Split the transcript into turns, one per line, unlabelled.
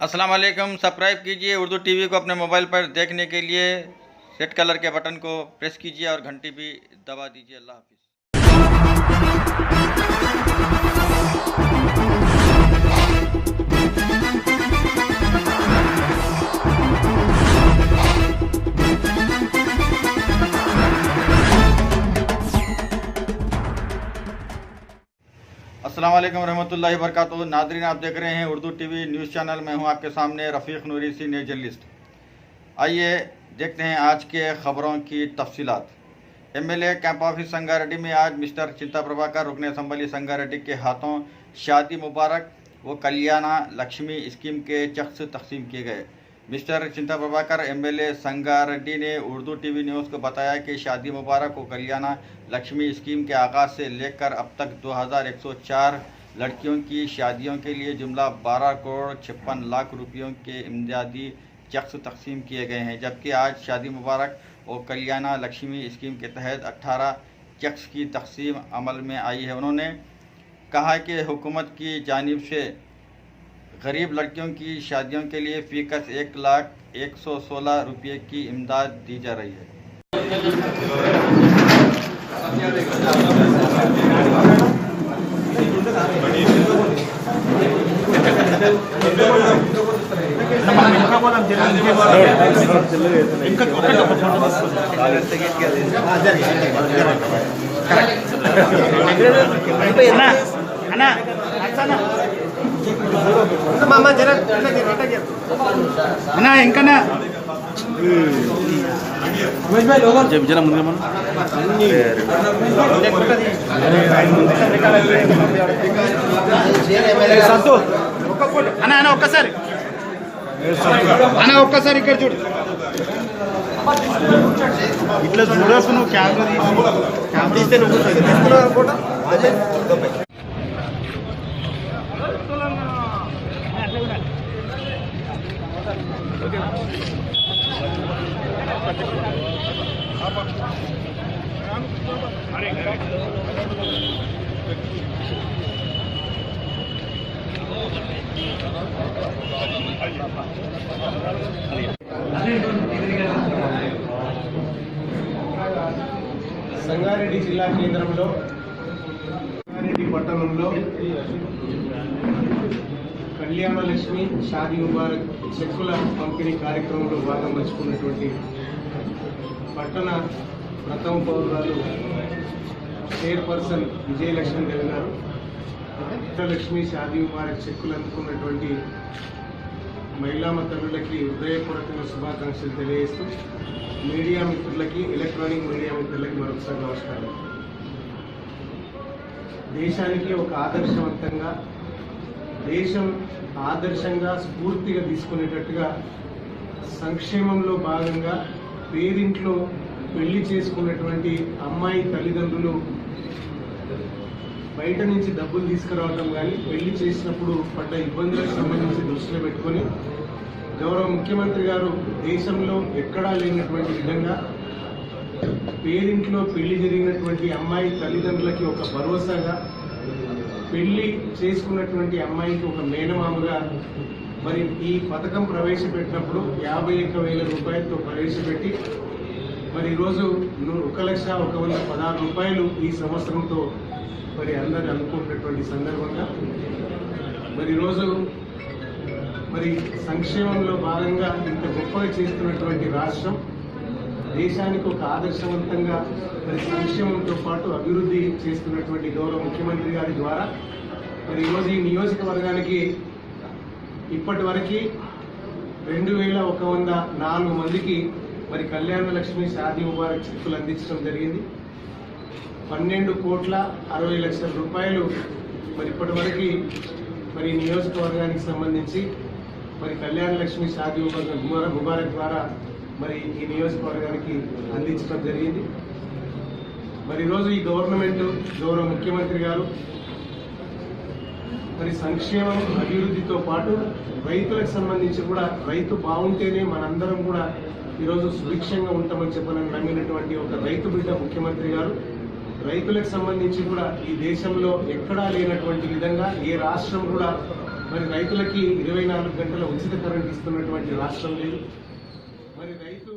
अस्सलाम वालेकुम। सब्सक्राइब कीजिए उर्दू टीवी को अपने मोबाइल पर देखने के लिए रेड कलर के बटन को प्रेस कीजिए और घंटी भी दबा दीजिए। अल्लाह हाफिज़। अस्सलाम वालेकुम रहमतुल्लाहि व बरकातुहू। नाज़रीन, आप देख रहे हैं उर्दू टीवी न्यूज़ चैनल में हूं आपके सामने रफ़ीक नूरी, सीनियर जर्नलिस्ट। आइए देखते हैं आज के ख़बरों की तफसीलात। एमएलए कैंप ऑफिस संगारेड्डी में आज मिस्टर चिंता प्रभाकर रुकन असम्बली संगारेड्डी के हाथों शादी मुबारक व कल्याणा लक्ष्मी स्कीम के चेक्स तकसीम किए गए। मिस्टर चिंता प्रभाकर एमएलए संगारेड्डी ने उर्दू टीवी न्यूज़ को बताया कि शादी मुबारक व कल्याणा लक्ष्मी स्कीम के आगाज़ से लेकर अब तक 2104 लड़कियों की शादियों के लिए जुमला 12 करोड़ 56 लाख रुपयों के इमदादी चेक्स तकसीम किए गए हैं, जबकि आज शादी मुबारक और कल्याणा लक्ष्मी स्कीम के तहत 18 चेक्स की तकसीम अमल में आई है। उन्होंने कहा कि हुकूमत की जानिब से गरीब लड़कियों की शादियों के लिए फ़ीकस 1,01,16 रुपये की इमदाद दी जा रही है।
मामा जरा अना इंकना
जब जरा मुझे मन
సంతు అన్న అన్న ఒక్కసారి అన్న ఒక్కసారి ఇక్కడ చూడు ఇట్లా చూడకు నువ్వు కెమెరా తీస్తే నువ్వు ఫోటో సంగారెడ్డి జిల్లా కేంద్రంలో సంగారెడ్డి పట్టణంలో కళ్యాణ లక్ష్మి షాదీ ముబారక్ చెక్కుల పంపిణీ కార్యక్రమంలో భాగం పంచుకున్నటువంటి పట్టణ ప్రథమ పౌరురాలు చైర్పర్సన్ విజయలక్ష్మి దేవి గారు లక్ష్మి షాదీ ముబారక్ చెక్కులు అందుకున్నటువంటి మహిళా తల్లులకి హృదయపూర్వకంగా శుభాకాంక్షలు తెలియజేస్తూ మీడియా మిత్రులకి, ఎలక్ట్రానిక్ మీడియా మిత్రులకి మరొకసారి నమస్కారం. దేశానికి ఒక ఆదర్శవంతంగా, దేశం ఆదర్శంగా స్ఫూర్తిగా తీసుకునేటట్టుగా సంక్షేమంలో భాగంగా పేరింట్లో పెళ్లి చేసుకున్నటువంటి అమ్మాయి తల్లిదండ్రులు బయట నుంచి డబ్బులు తీసుకురావడం కానీ పెళ్లి చేసినప్పుడు పడ్డ ఇబ్బందులకు సంబంధించి దృష్టిలో పెట్టుకొని గౌరవ ముఖ్యమంత్రి గారు దేశంలో ఎక్కడా లేనటువంటి విధంగా పేరింట్లో పెళ్లి జరిగినటువంటి అమ్మాయి తల్లిదండ్రులకి ఒక భరోసాగా, పెళ్లి చేసుకున్నటువంటి అమ్మాయికి ఒక మేనమామగా మరి ఈ పథకం ప్రవేశపెట్టినప్పుడు 51,000 రూపాయలతో ప్రవేశపెట్టి మరి ఈరోజు 1,01,16 రూపాయలు ఈ సంవత్సరంతో మరి అందరూ అనుకుంటున్నటువంటి సందర్భంగా మరి ఈరోజు మరి సంక్షేమంలో భాగంగా ఇంత గొప్పగా చేస్తున్నటువంటి రాష్ట్రం దేశానికి ఒక ఆదర్శవంతంగా మరి సంక్షేమంతో పాటు అభివృద్ధి చేస్తున్నటువంటి గౌరవ ముఖ్యమంత్రి గారి ద్వారా మరి ఈరోజు ఈ నియోజకవర్గానికి ఇప్పటి వరకు 2,104 మందికి మరి కళ్యాణ లక్ష్మి షాదీ ముబారక్ చెక్కులు అందించడం జరిగింది. 12,60,00,000 రూపాయలు మరి ఇప్పటి వరకు మరి నియోజకవర్గానికి సంబంధించి మరి కళ్యాణ లక్ష్మి షాదీ ముబారక్ ద్వారా మరి ఈ నియోజకవర్గానికి అందించడం జరిగింది. మరి ఈరోజు ఈ గవర్నమెంట్, గౌరవ ముఖ్యమంత్రి గారు మరి సంక్షేమం అభివృద్ధితో పాటు రైతులకు సంబంధించి కూడా రైతు బాగుంటేనే మనందరం కూడా ఈరోజు సుభిక్షంగా ఉంటామని చెప్పనని నమ్మినటువంటి ఒక రైతు బిడ్డ ముఖ్యమంత్రి గారు రైతులకు సంబంధించి కూడా ఈ దేశంలో ఎక్కడా లేనటువంటి విధంగా ఏ రాష్ట్రం కూడా మరి రైతులకి 24 గంటల ఉచిత కరెంట్ ఇస్తున్నటువంటి రాష్ట్రం లేదు. మరి రైతు